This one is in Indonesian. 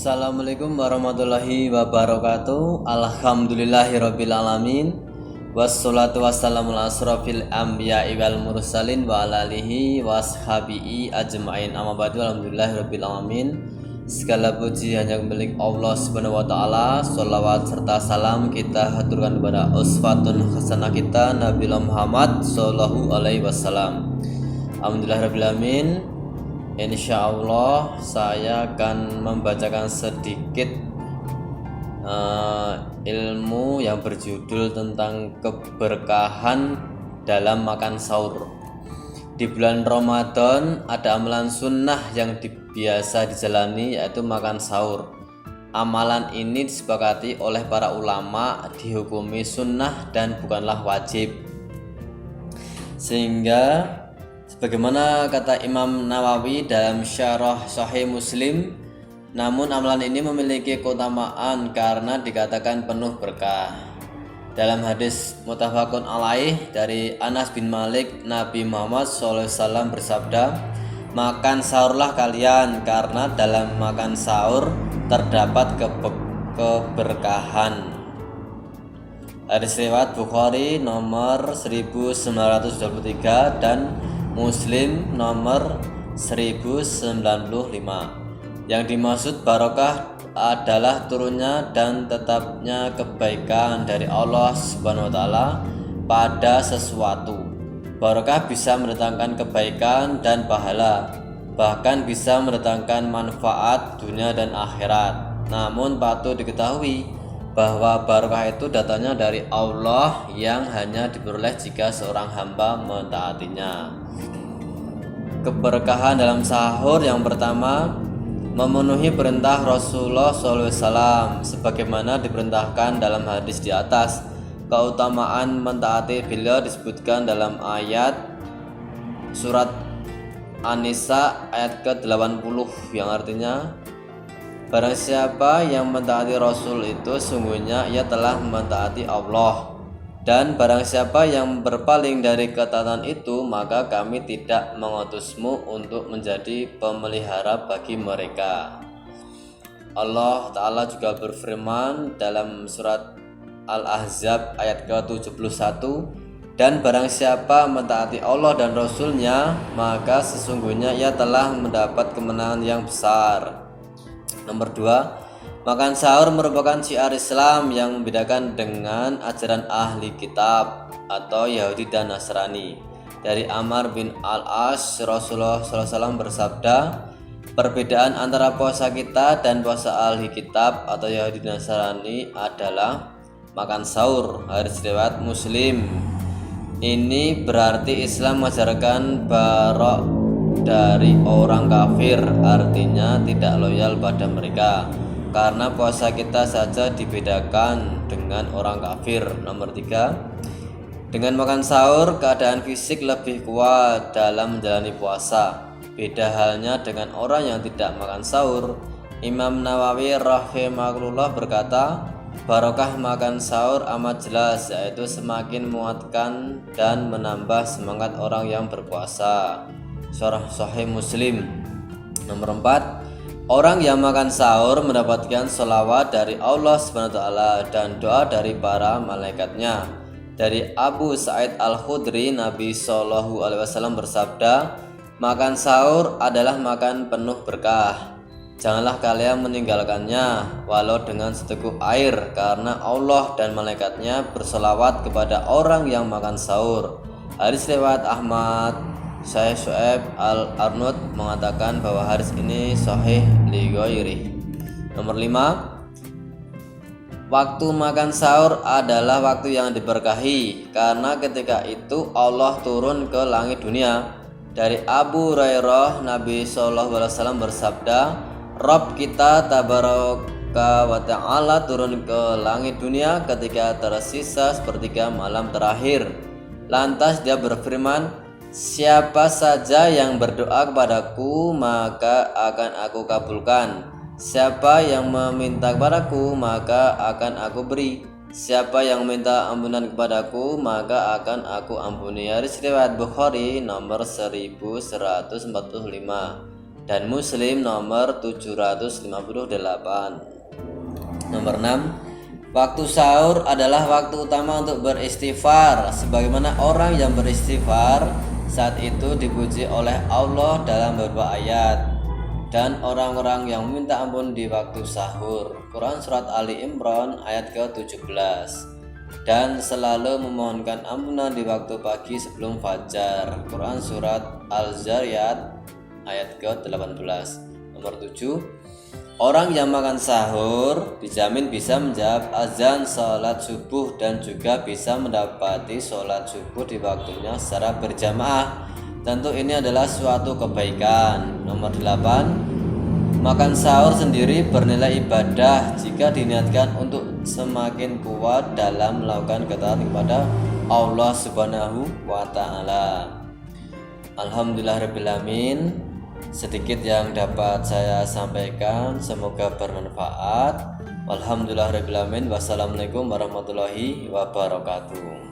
Assalamualaikum warahmatullahi wabarakatuh. Alhamdulillahirabbil alamin. Wassalatu wassalamu ala asrofil anbiya'i wal mursalin wa ala alihi washabihi ajma'in. Amma ba'du. Alhamdulillahirabbil alamin. Segala puji hanya milik Allah Subhanahu wa taala. Shalawat serta salam kita haturkan kepada uswatun hasanah kita Nabi Muhammad sallallahu alaihi wasallam. Alhamdulillahirabbil alamin. Insya Allah saya akan membacakan sedikit ilmu yang berjudul tentang keberkahan dalam makan sahur. Di bulan Ramadan ada amalan sunnah yang biasa dijalani, yaitu makan sahur. Amalan ini disepakati oleh para ulama dihukumi sunnah dan bukanlah wajib, sehingga sebagaimana kata Imam Nawawi dalam Syarah Sahih Muslim, namun amalan ini memiliki keutamaan karena dikatakan penuh berkah. Dalam hadis muttafaqun alaih dari Anas bin Malik, Nabi Muhammad SAW bersabda, "Makan sahurlah kalian, karena dalam makan sahur terdapat keberkahan." Hadis riwayat Bukhari nomor 1923 dan Muslim nomor 1095. Yang dimaksud barokah adalah turunnya dan tetapnya kebaikan dari Allah Subhanahu wa taala pada sesuatu. Barokah bisa mendatangkan kebaikan dan pahala, bahkan bisa mendatangkan manfaat dunia dan akhirat. Namun patut diketahui bahwa barokah itu datangnya dari Allah yang hanya diperoleh jika seorang hamba mentaatinya. Keberkahan dalam sahur yang pertama, memenuhi perintah Rasulullah SAW sebagaimana diperintahkan dalam hadis di atas. Keutamaan mentaati beliau disebutkan dalam ayat surat An-Nisa ayat ke-80 yang artinya, barang siapa yang mentaati Rasul itu sungguhnya ia telah mentaati Allah, dan barang siapa yang berpaling dari ketaatan itu maka kami tidak mengutusmu untuk menjadi pemelihara bagi mereka. Allah Ta'ala juga berfirman dalam surat Al-Ahzab ayat ke-71, dan barang siapa mentaati Allah dan Rasulnya maka sesungguhnya ia telah mendapat kemenangan yang besar. Nomor 2, makan sahur merupakan syiar Islam yang membedakan dengan ajaran ahli kitab atau Yahudi dan Nasrani. Dari Amr bin Al-As, Rasulullah SAW bersabda, perbedaan antara puasa kita dan puasa ahli kitab atau Yahudi dan Nasrani adalah makan sahur. Hadis riwayat Muslim. Ini berarti Islam mengajarkan barok dari orang kafir, artinya tidak loyal pada mereka, karena puasa kita saja dibedakan dengan orang kafir. Nomor 3, dengan makan sahur keadaan fisik lebih kuat dalam menjalani puasa. Beda halnya dengan orang yang tidak makan sahur. Imam Nawawi rahimahullah berkata, barokah makan sahur amat jelas, yaitu semakin menguatkan dan menambah semangat orang yang berpuasa. Syarah Sahih Muslim. Nomor 4, orang yang makan sahur mendapatkan sholawat dari Allah SWT dan doa dari para malaikatnya. Dari Abu Sa'id Al-Khudri, Nabi SAW bersabda, makan sahur adalah makan penuh berkah. Janganlah kalian meninggalkannya walau dengan seteguk air, karena Allah dan malaikatnya bersolawat kepada orang yang makan sahur. Hadis riwayat Ahmad. Syekh Syu'aib Al-Arnud mengatakan bahwa hadis ini sahih li ghairihi. Nomor 5, waktu makan sahur adalah waktu yang diberkahi, karena ketika itu Allah turun ke langit dunia. Dari Abu Hurairah, Nabi SAW bersabda, Rabb kita tabaraka wa ta'ala turun ke langit dunia ketika tersisa sepertiga malam terakhir. Lantas dia berfirman, siapa saja yang berdoa kepadaku maka akan aku kabulkan. Siapa yang meminta kepadaku maka akan aku beri. Siapa yang meminta ampunan kepadaku maka akan aku ampuni. Hadis riwayat Bukhari nomor 1145. dan Muslim nomor 758. Nomor 6, waktu sahur adalah waktu utama untuk beristighfar, sebagaimana orang yang beristighfar saat itu dipuji oleh Allah dalam beberapa ayat, dan orang-orang yang meminta ampun di waktu sahur. Quran Surat Ali Imran ayat ke-17. Dan selalu memohonkan ampunan di waktu pagi sebelum fajar. Quran Surat Al-Zariyat ayat ke-18. Nomor 7, orang yang makan sahur dijamin bisa menjawab azan sholat subuh dan juga bisa mendapati sholat subuh di waktunya secara berjamaah. Tentu ini adalah suatu kebaikan. Nomor 8, makan sahur sendiri bernilai ibadah jika diniatkan untuk semakin kuat dalam melakukan ketaatan kepada Allah Subhanahu wa Ta'ala. Alhamdulillahirabbil alamin. Sedikit yang dapat saya sampaikan, semoga bermanfaat. Walhamdulillahirabbil alamin. Wassalamualaikum warahmatullahi wabarakatuh.